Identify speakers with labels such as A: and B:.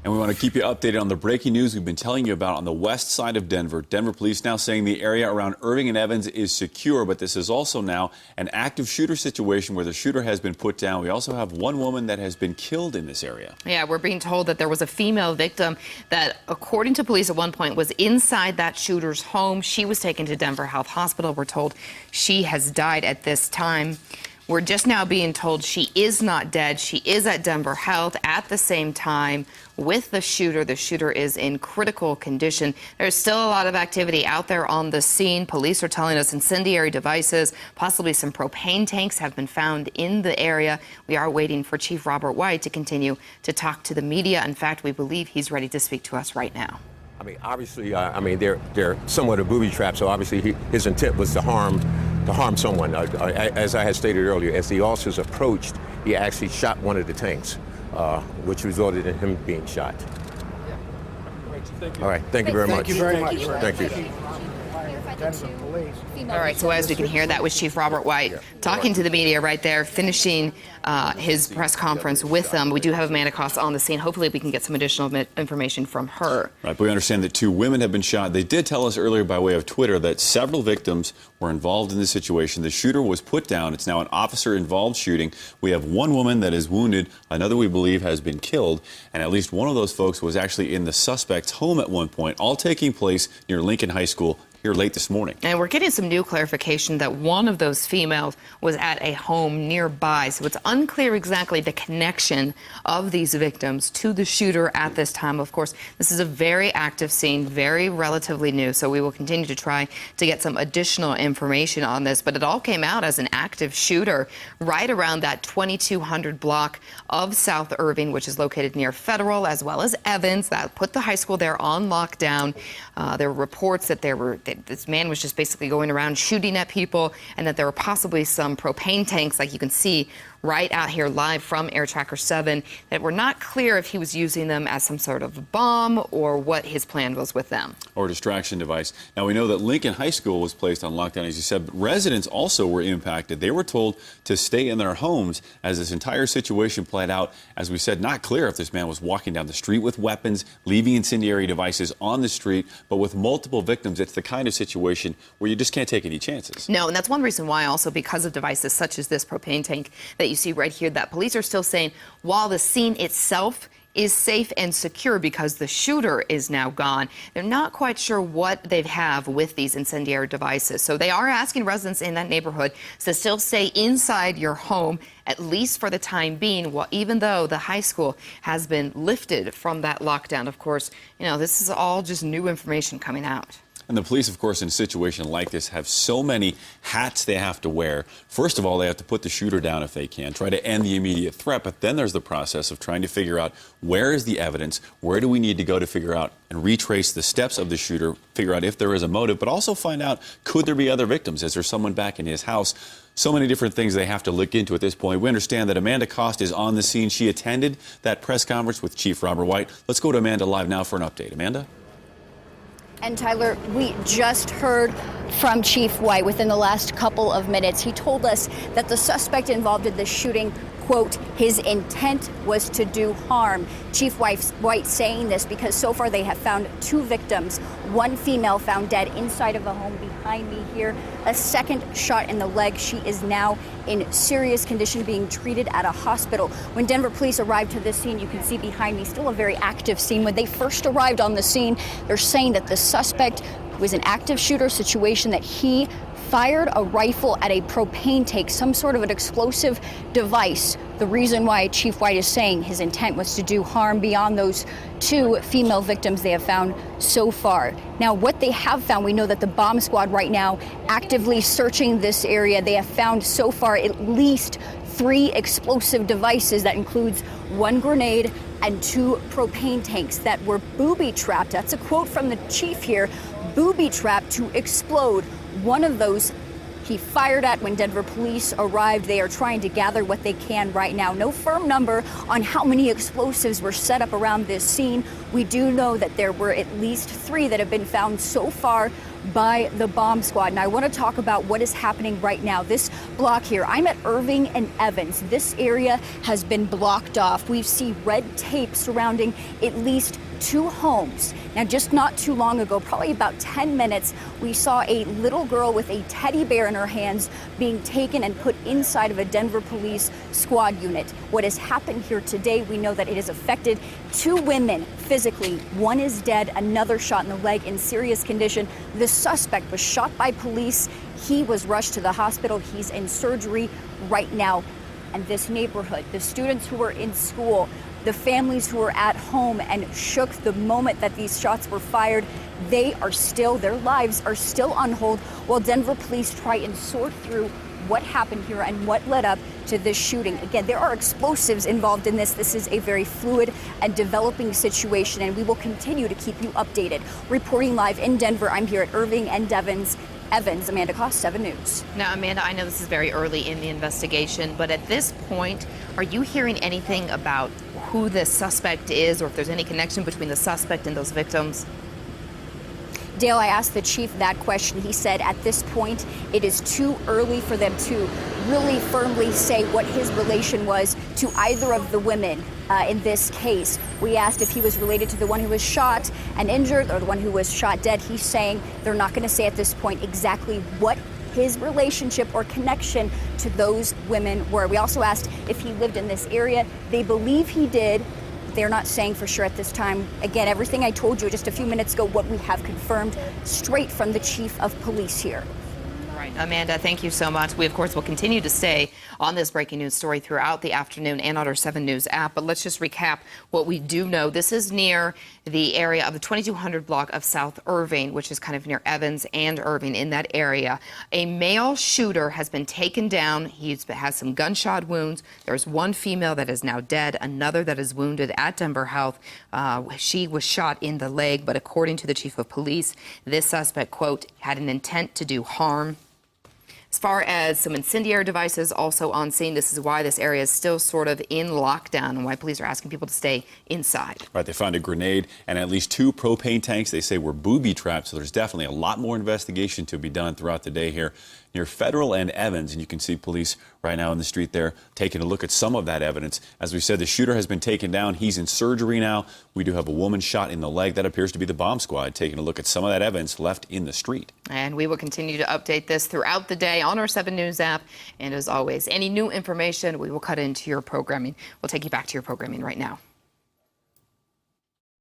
A: And we want to keep you updated on the breaking news we've been telling you about on the west side of Denver. Denver police now saying the area around Irving and Evans is secure, but this is also now an active shooter situation where the shooter has been put down. We also have one woman that has been killed in this area.
B: Yeah, we're being told that there was a female victim that, according to police at one point, was inside that shooter's home. She was taken to Denver Health Hospital. We're told she has died at this time. We're just now being told she is not dead. She is at Denver Health at the same time with the shooter. The shooter is in critical condition. There's still a lot of activity out there on the scene. Police are telling us incendiary devices, possibly some propane tanks have been found in the area. We are waiting for Chief Robert White to continue to talk to the media. In fact, we believe he's ready to speak to us right now.
C: I mean, obviously, they're somewhat a booby trap. So obviously, his intent was to harm someone. As I had stated earlier, as the officers approached, he actually shot one of the tanks, which resulted in him being shot.
D: Yeah. Great. Thank you.
C: All right. Thank you very much.
D: Thank you very much.
C: Thank you.
B: All right, so as we can hear, that was Chief Robert White talking to the media right there, finishing his press conference with them. We do have Amanda Koss on the scene. Hopefully we can get some additional information from her.
A: Right, but we understand that 2 women have been shot. They did tell us earlier by way of Twitter that several victims were involved in this situation. The shooter was put down. It's now an officer-involved shooting. We have 1 woman that is wounded. Another, we believe, has been killed. And at least one of those folks was actually in the suspect's home at one point, all taking place near Lincoln High School here late this morning.
B: And we're getting some new clarification that one of those females was at a home nearby. So it's unclear exactly the connection of these victims to the shooter at this time. Of course, this is a very active scene, very relatively new. So we will continue to try to get some additional information on this. But it all came out as an active shooter right around that 2200 block of South Irving, which is located near Federal as well as Evans. That put the high school there on lockdown. There were reports that this man was just basically going around shooting at people, and that there were possibly some propane tanks, like you can see right out here live from Air Tracker 7, that were not clear if he was using them as some sort of bomb or what his plan was with them.
A: Or distraction device. Now, we know that Lincoln High School was placed on lockdown, as you said, but residents also were impacted. They were told to stay in their homes as this entire situation played out. As we said, not clear if this man was walking down the street with weapons, leaving incendiary devices on the street, but with multiple victims, it's the kind of situation where you just can't take any chances.
B: No, and that's one reason why also, because of devices such as this propane tank that you see right here, that police are still saying while the scene itself is safe and secure because the shooter is now gone, they're not quite sure what they have with these incendiary devices. So they are asking residents in that neighborhood to still stay inside your home, at least for the time being, even though the high school has been lifted from that lockdown. Of course, you know, this is all just new information coming out.
A: And the police, of course, in a situation like this, have so many hats they have to wear. First of all, they have to put the shooter down if they can, try to end the immediate threat. But then there's the process of trying to figure out where is the evidence, where do we need to go to figure out and retrace the steps of the shooter, figure out if there is a motive, but also find out, could there be other victims? Is there someone back in his house? So many different things they have to look into at this point. We understand that Amanda Koss is on the scene. She attended that press conference with Chief Robert White. Let's go to Amanda live now for an update. Amanda?
E: And Tyler, we just heard from Chief White within the last couple of minutes. He told us that the suspect involved in the shooting, quote, his intent was to do harm. Chief White saying this because so far they have found 2 victims. 1 female found dead inside of a home behind me here. A second shot in the leg. She is now in serious condition, being treated at a hospital. When Denver police arrived to this scene, you can see behind me still a very active scene. When they first arrived on the scene, they're saying that the suspect was an active shooter situation, that he fired a rifle at a propane tank, some sort of an explosive device. The reason why Chief White is saying his intent was to do harm beyond those 2 female victims they have found so far. Now, what they have found, we know that the bomb squad right now actively searching this area. They have found so far at least 3 explosive devices. That includes 1 grenade and 2 propane tanks that were booby-trapped. That's a quote from the chief here, booby-trapped to explode. One of those he fired at when Denver police arrived. They are trying to gather what they can right now. No firm number on how many explosives were set up around this scene. We do know that there were at least 3 that have been found so far by the bomb squad. Now, I want to talk about what is happening right now. This block here, I'm at Irving and Evans. This area has been blocked off. We see red tape surrounding at least 2 homes. Now, just not too long ago, probably about 10 minutes, we saw a little girl with a teddy bear in her hands being taken and put inside of a Denver police squad unit. What has happened here today, we know that it has affected 2 women physically. One is dead, another shot in the leg in serious condition. The suspect was shot by police. He was rushed to the hospital. He's in surgery right now. And this neighborhood, the students who were in school, the families who were at home and shook the moment that these shots were fired, their lives are still on hold while Denver police try and sort through what happened here and what led up to this shooting. Again, there are explosives involved in this. This is a very fluid and developing situation, and we will continue to keep you updated. Reporting live in Denver, I'm here at Irving and Evans, Amanda Koss, 7 News.
B: Now, Amanda, I know this is very early in the investigation, but at this point, are you hearing anything about who the suspect is or if there's any connection between the suspect and those victims?
E: Dale, I asked the chief that question. He said at this point, it is too early for them to really firmly say what his relation was to either of the women in this case. We asked if he was related to the one who was shot and injured or the one who was shot dead. He's saying they're not going to say at this point exactly what his relationship or connection to those women were. We also asked if he lived in this area. They believe he did. They're not saying for sure at this time. Again, everything I told you just a few minutes ago, what we have confirmed straight from the chief of police here.
B: Right. Amanda, thank you so much. We, of course, will continue to stay on this breaking news story throughout the afternoon and on our 7 News app. But let's just recap what we do know. This is near the area of the 2200 block of South Irving, which is kind of near Evans and Irving in that area. A male shooter has been taken down. He has some gunshot wounds. There's one female that is now dead, another that is wounded at Denver Health. She was shot in the leg, but according to the chief of police, this suspect, quote, had an intent to do harm. As far as some incendiary devices also on scene, this is why this area is still sort of in lockdown and why police are asking people to stay inside.
A: Right, they found a grenade and at least 2 propane tanks they say were booby trapped, so there's definitely a lot more investigation to be done throughout the day here near Federal and Evans, and you can see police right now in the street there taking a look at some of that evidence. As we said, the shooter has been taken down. He's in surgery now. We do have a woman shot in the leg. That appears to be the bomb squad taking a look at some of that evidence left in the street.
B: And we will continue to update this throughout the day on our 7 News app. And as always, any new information, we will cut into your programming. We'll take you back to your programming right now.